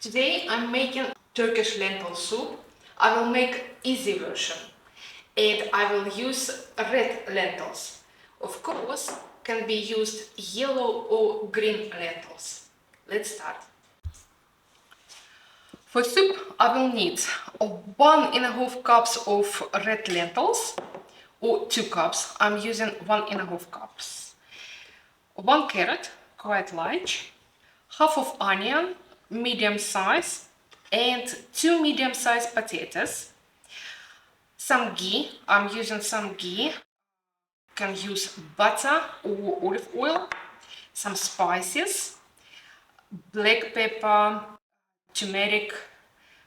Today I'm making Turkish lentil soup. I will make easy version and I will use red lentils. Of course, can be used yellow or green lentils. Let's start. For soup, I will need 1.5 cups of red lentils or 2 cups. I'm using 1.5 cups. 1 carrot, quite large, half of onion, medium size, and 2 medium-sized potatoes. Some ghee, I'm using some ghee. You can use butter or olive oil. Some spices, black pepper, turmeric,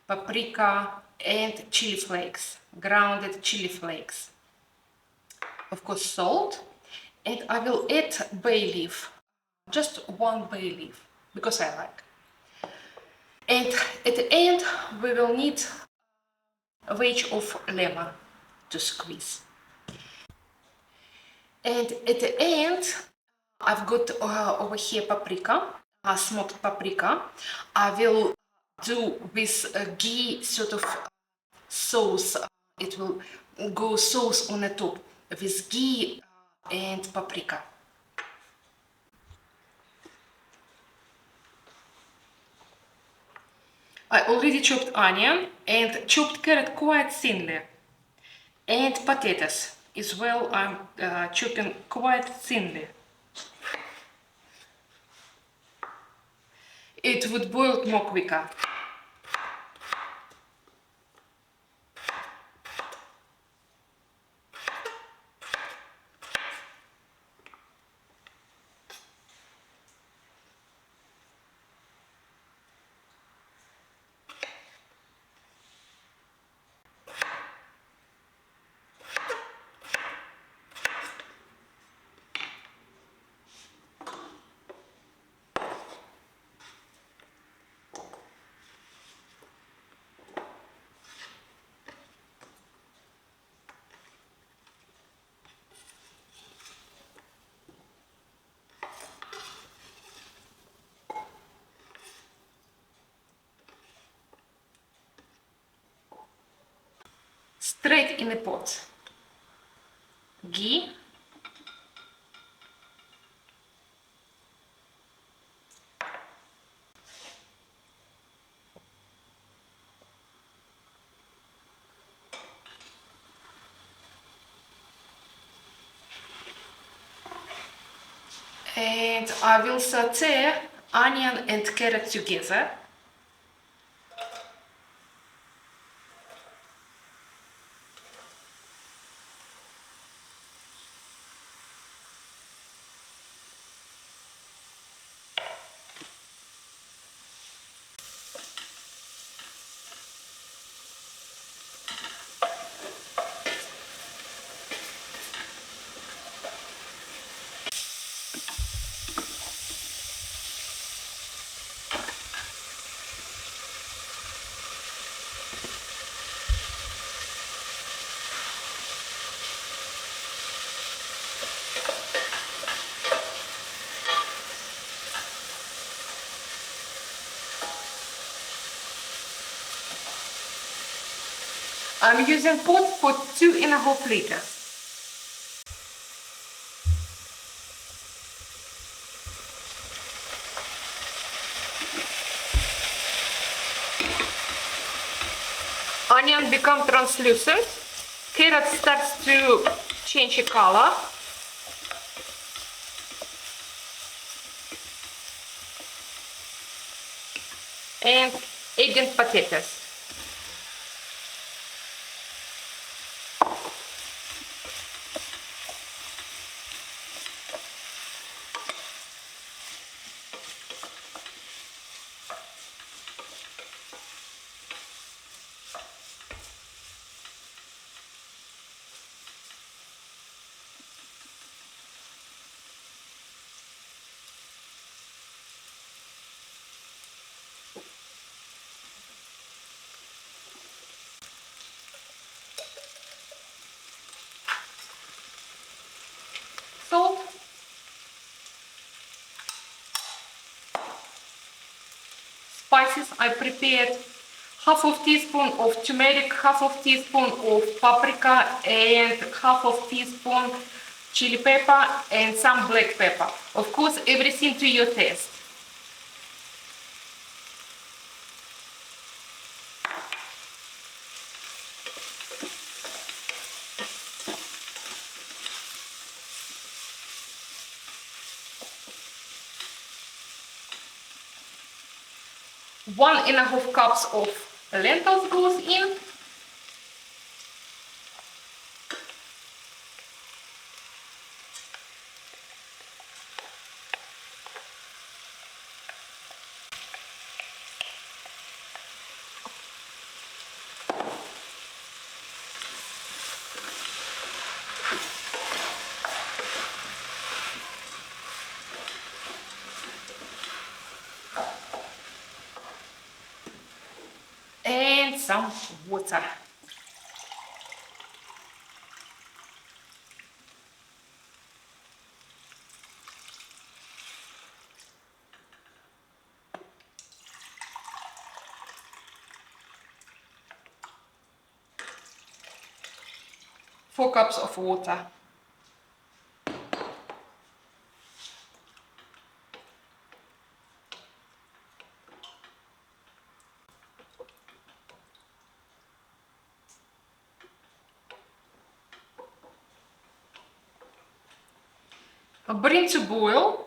paprika, and chili flakes, grounded chili flakes. Of course, salt, and I will add bay leaf, just 1 bay leaf, because I like. And at the end, we will need a wedge of lemon to squeeze. And at the end, I've got over here paprika, smoked paprika. I will do with ghee sort of sauce. It will go sauce on the top with ghee and paprika. I already chopped onion and chopped carrot quite thinly, and potatoes as well. I'm chopping quite thinly. It would boil more quicker. Straight in the pot. Ghee. And I will saute onion and carrot together. I'm using pot for 2.5 liters. Onion become translucent. Carrot starts to change color. And adding potatoes. spices, I prepared half of teaspoon of turmeric, half of teaspoon of paprika, and half of teaspoon chili pepper and some black pepper. Of course, everything to your taste. One and a half cups of lentils goes in. And some water. Four cups of water. Bring to boil.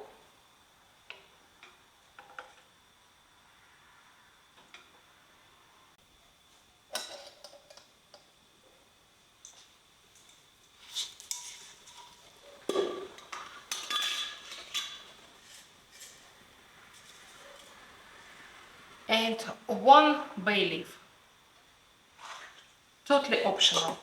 And one bay leaf. Totally optional.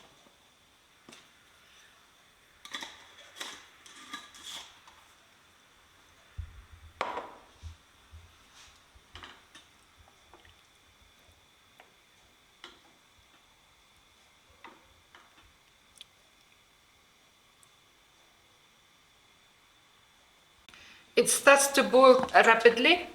It starts to boil rapidly.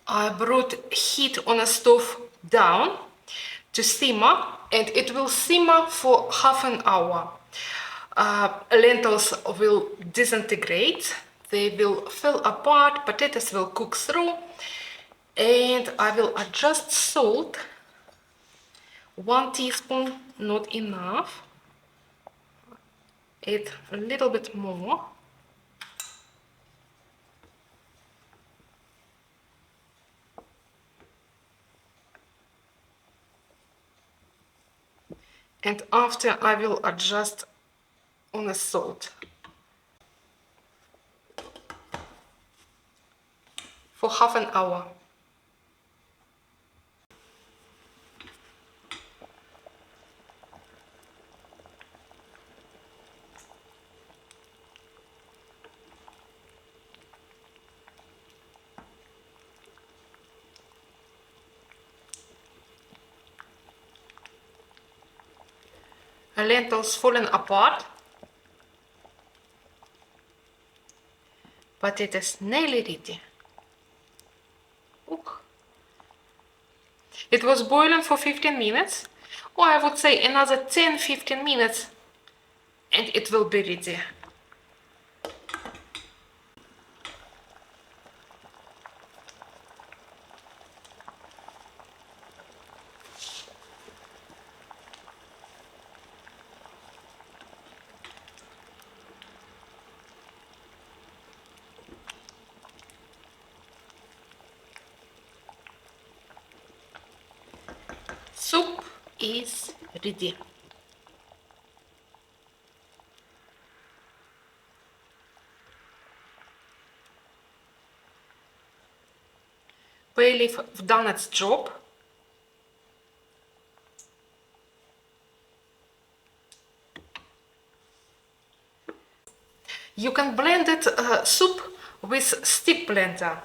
I brought heat on a stove down to simmer, and it will simmer for half an hour. Lentils will disintegrate, they will fall apart, potatoes will cook through, and I will adjust salt. 1 teaspoon, not enough. Add a little bit more. And after I will adjust on the salt for half an hour. Lentils fallen apart. Potatoes nearly ready. Ooh. It was boiling for 15 minutes, or I would say another 10-15 minutes, and it will be ready. Soup is ready. bay leaf done its job. You can blend it soup with stick blender,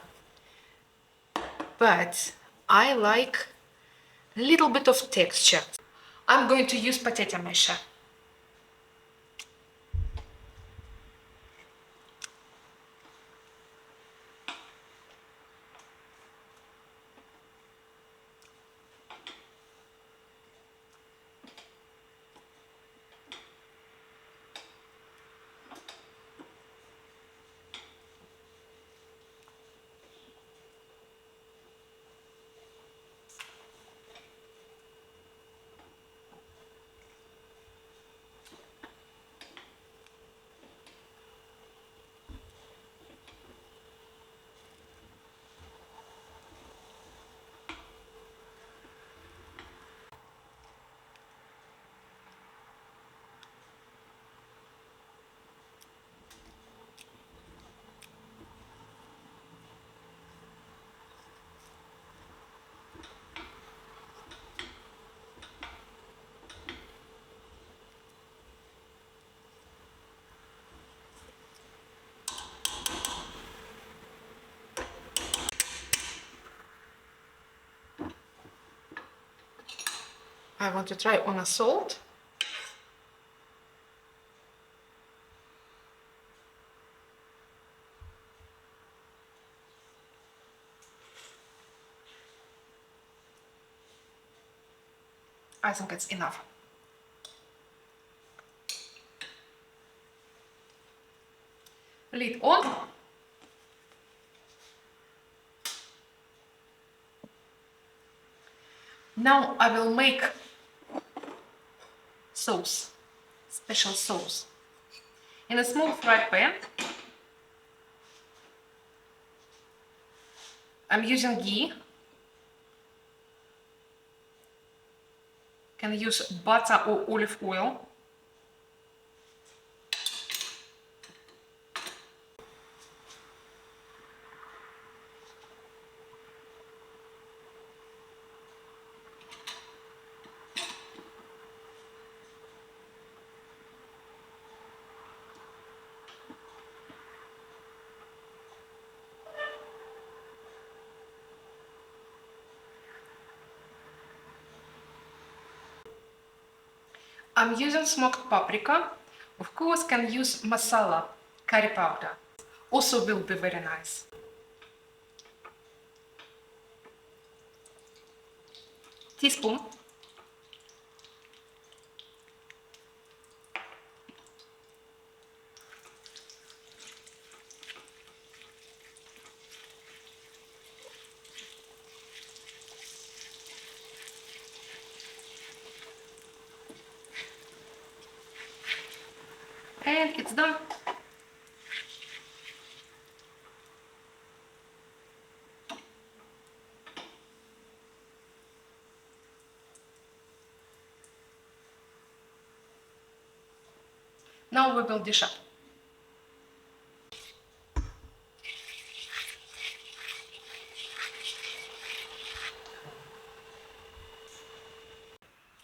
but I like a little bit of texture. I'm going to use potato masher. I want to try on a salt. I think it's enough. Lid on. Now I will make sauce, special sauce. In a small fry pan, I'm using ghee. Can use butter or olive oil. I'm using smoked paprika. Of course, can use masala, curry powder. Also will be very nice. Teaspoon. And it's done. Now we will dish up.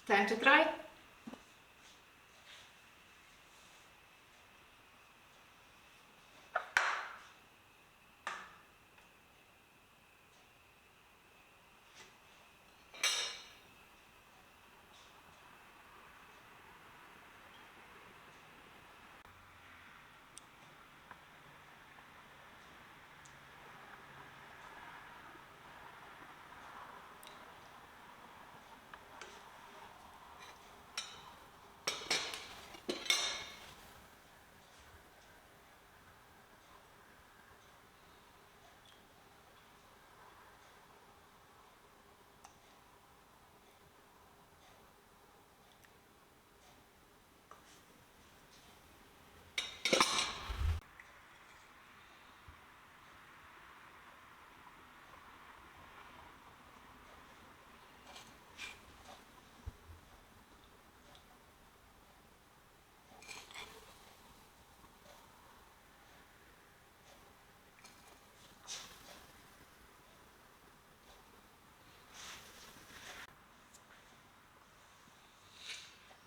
Time to try.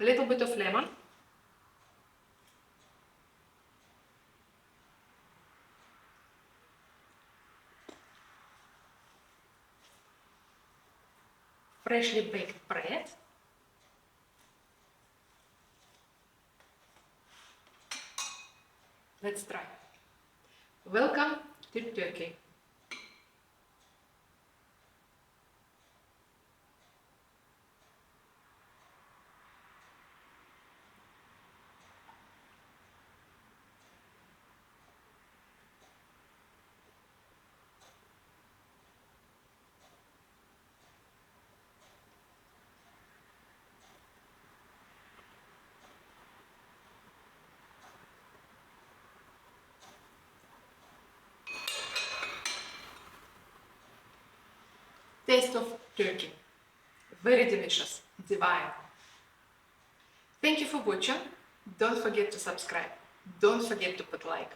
a little bit of lemon, freshly baked bread, let's try. Welcome to Turkey. Taste of turkey. Very delicious, divine. Thank you for watching. Don't forget to subscribe. Don't forget to put like.